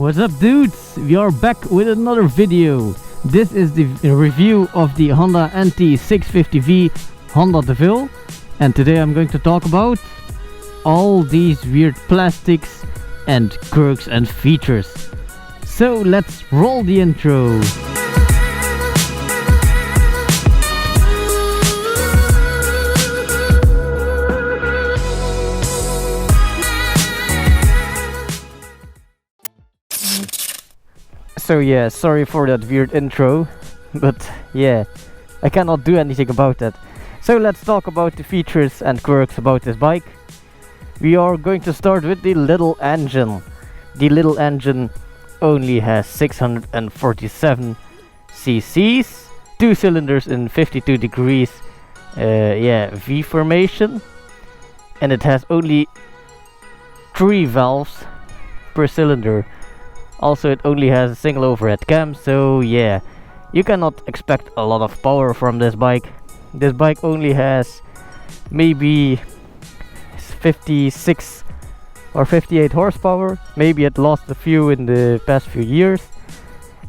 What's up, dudes? We are back with another video. This is the review of the Honda NT650V Honda Deauville, and today I'm going to talk about all these weird plastics and quirks and features. So let's roll the intro. So yeah, sorry for that weird intro, but yeah, I cannot do anything about that. So let's talk about the features and quirks about this bike. We are going to start with the little engine. The little engine only has 647 cc's, 2 cylinders in 52 degrees V formation, and it has only 3 valves per cylinder. Also, it only has a single overhead cam, so yeah, you cannot expect a lot of power from this bike. This bike only has maybe 56 or 58 horsepower. Maybe it lost a few in the past few years.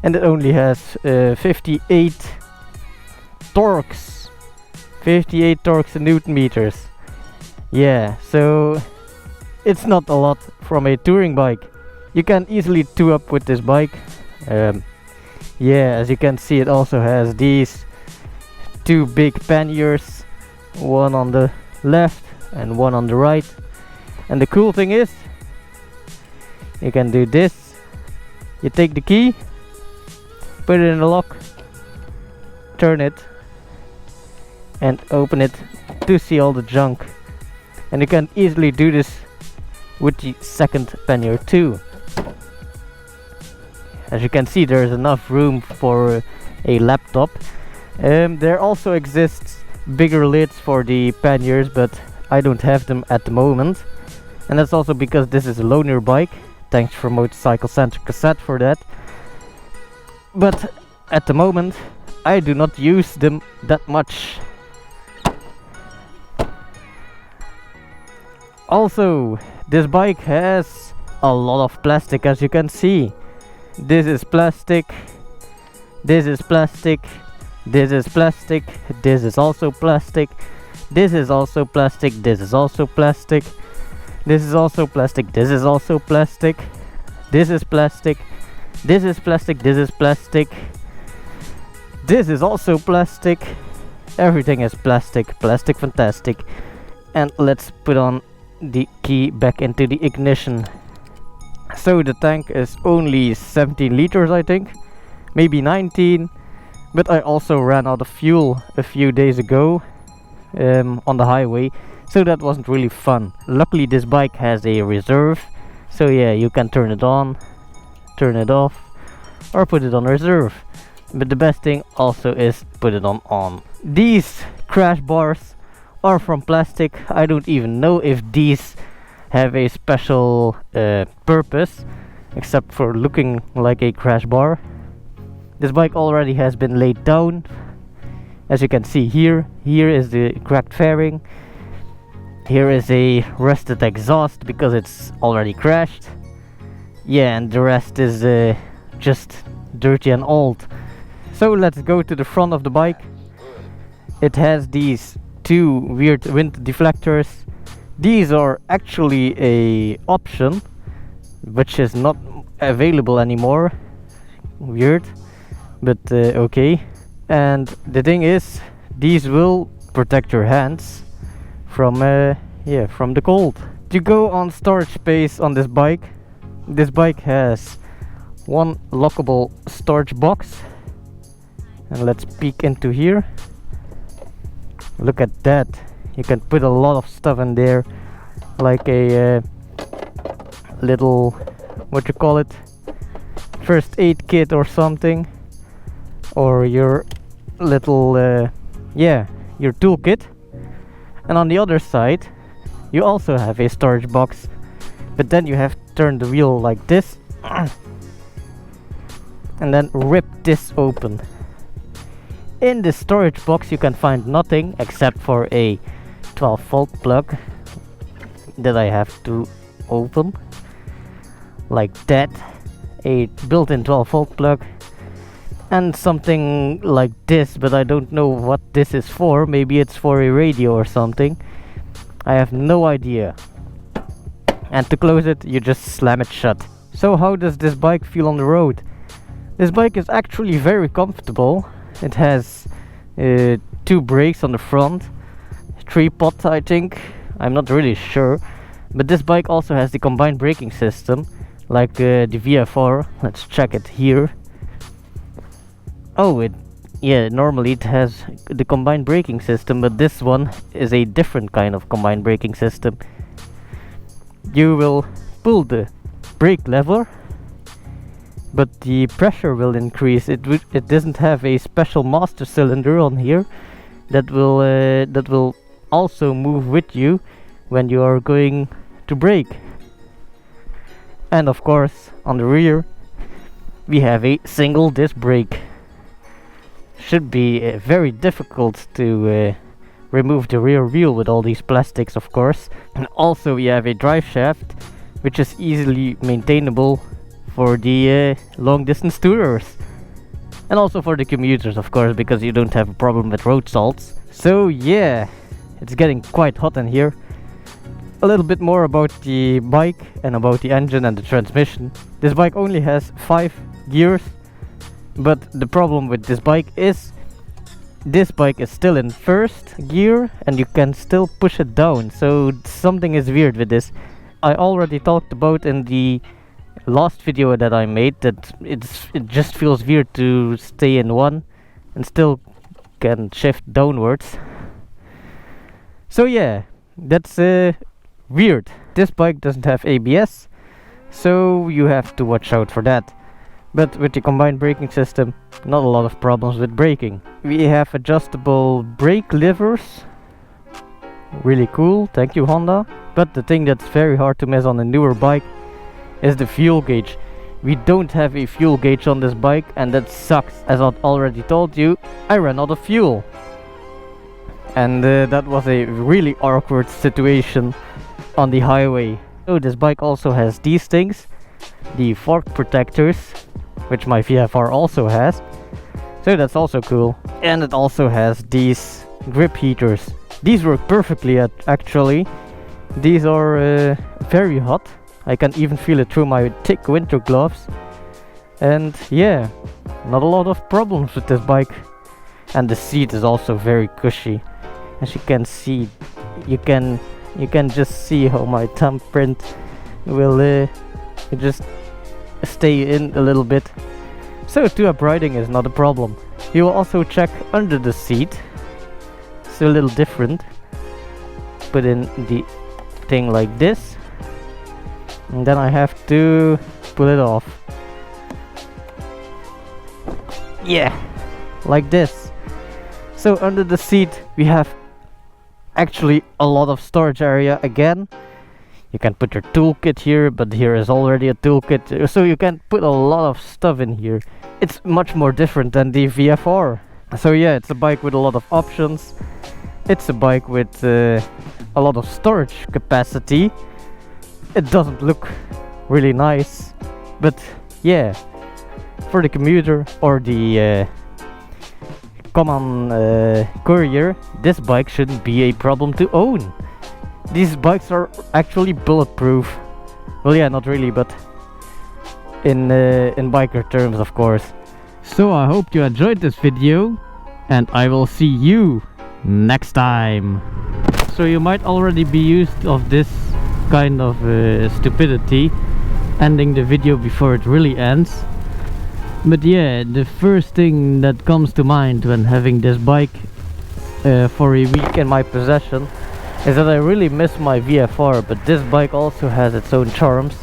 And it only has 58 torques. 58 torques in Newton meters. Yeah, so it's not a lot from a touring bike. You can easily tow up with this bike. Yeah, as you can see, it also has these 2 big panniers, one on the left and one on the right. And the cool thing is, you can do this. You take the key, put it in the lock, turn it, and open it to see all the junk. And you can easily do this with the second pannier too. As you can see, there is enough room for a laptop. There also exists bigger lids for the panniers, but I don't have them at the moment. And that's also because this is a loaner bike. Thanks for Motorcycle Center Cassette for that. But at the moment, I do not use them that much. Also, this bike has a lot of plastic, as you can see. This is plastic, this is plastic, this is plastic, this is also plastic, this is also plastic, this is also plastic, this is also plastic, this is also plastic, this is plastic, this is plastic, this is plastic, this is also plastic. Everything is plastic, plastic fantastic. And let's put on the key back into the ignition. So the tank is only 17 liters, I think, maybe 19, but I also ran out of fuel a few days ago on the highway, so that wasn't really fun. Luckily this bike has a reserve, so yeah, you can turn it on, turn it off, or put it on reserve. But the best thing also is put it on. These crash bars are from plastic. I don't even know if these have a special purpose, except for looking like a crash bar. This bike already has been laid down, as you can see here. Here is the cracked fairing. Here is a rusted exhaust because it's already crashed. Yeah, and the rest is just dirty and old. So let's go to the front of the bike. It has these 2 weird wind deflectors. These are actually a option, which is not available anymore. Weird, but okay. And the thing is, these will protect your hands from from the cold. To go on storage space on this bike has one lockable storage box. And let's peek into here. Look at that. You can put a lot of stuff in there, like a little, what you call it, first aid kit or something, or your little your toolkit. And on the other side you also have a storage box, but then you have to turn the wheel like this and then rip this open. In the storage box you can find nothing except for a 12-volt plug that I have to open like that. a built-in 12-volt plug, and something like this, but I don't know what this is for. Maybe it's for a radio or something. I have no idea. And to close it, you just slam it shut. So how does this bike feel on the road? This bike is actually very comfortable. It has 2 brakes on the front, 3 pot I think, I'm not really sure. But this bike also has the combined braking system, like the VFR. Let's check it here. Oh, normally it has the combined braking system, but this one is a different kind of combined braking system. You will pull the brake lever, but the pressure will increase. It doesn't have a special master cylinder on here that will also move with you when you are going to brake. And of course, on the rear we have a single disc brake. Should be very difficult to remove the rear wheel with all these plastics, of course. And also we have a drive shaft, which is easily maintainable for the long distance tourers, and also for the commuters, of course, because you don't have a problem with road salts. So yeah, it's getting quite hot in here. A little bit more about the bike and about the engine and the transmission. This bike only has 5 gears, but the problem with this bike is still in first gear and you can still push it down, so something is weird with this. I already talked about in the last video that I made that it just feels weird to stay in one and still can shift downwards. So yeah, that's weird. This bike doesn't have ABS, so you have to watch out for that. But with the combined braking system, not a lot of problems with braking. We have adjustable brake levers. Really cool, thank you Honda. But the thing that's very hard to miss on a newer bike is the fuel gauge. We don't have a fuel gauge on this bike, and that sucks. As I already told you, I ran out of fuel. And that was a really awkward situation on the highway. So this bike also has these things, the fork protectors, which my VFR also has, so that's also cool. And it also has these grip heaters. These work perfectly actually. These are very hot. I can even feel it through my thick winter gloves. And yeah, not a lot of problems with this bike. And the seat is also very cushy. As you can see, you can just see how my thumb print will just stay in a little bit. So 2-up riding is not a problem. You will also check under the seat. It's a little different. Put in the thing like this, and then I have to pull it off. Yeah, like this. So under the seat we have actually a lot of storage area again. You can put your toolkit here, but here is already a toolkit, so you can put a lot of stuff in here. It's much more different than the VFR. So yeah, it's a bike with a lot of options. It's a bike with a lot of storage capacity. It doesn't look really nice, but yeah, for the commuter or the common courier, this bike shouldn't be a problem to own. These bikes are actually bulletproof. Well, yeah, not really, but in biker terms, of course. So I hope you enjoyed this video, and I will see you next time. So you might already be used of this kind of stupidity, ending the video before it really ends. But yeah, the first thing that comes to mind when having this bike for a week in my possession is that I really miss my VFR, but this bike also has its own charms.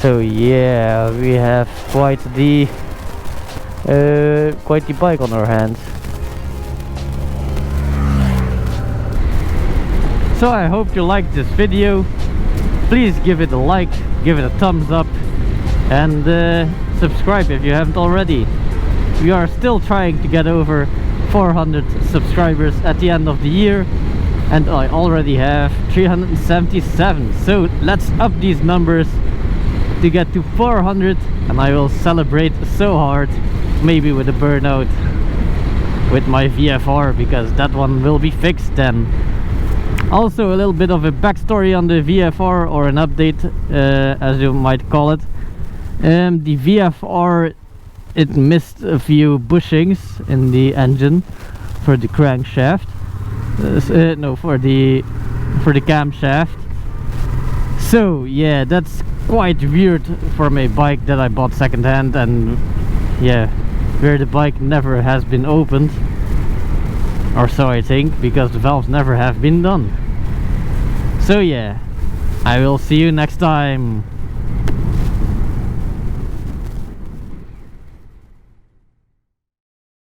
So yeah, we have quite the bike on our hands. So I hope you liked this video. Please give it a like, give it a thumbs up, and subscribe if you haven't already. We are still trying to get over 400 subscribers at the end of the year, and I already have 377. So let's up these numbers to get to 400 and I will celebrate so hard, maybe with a burnout with my VFR, because that one will be fixed then. Also a little bit of a backstory on the VFR, or an update as you might call it. The VFR, it missed a few bushings in the engine for the crankshaft, no, for the camshaft. So yeah, that's quite weird for my bike that I bought secondhand, and yeah, where the bike never has been opened, or so I think, because the valves never have been done. So yeah, I will see you next time.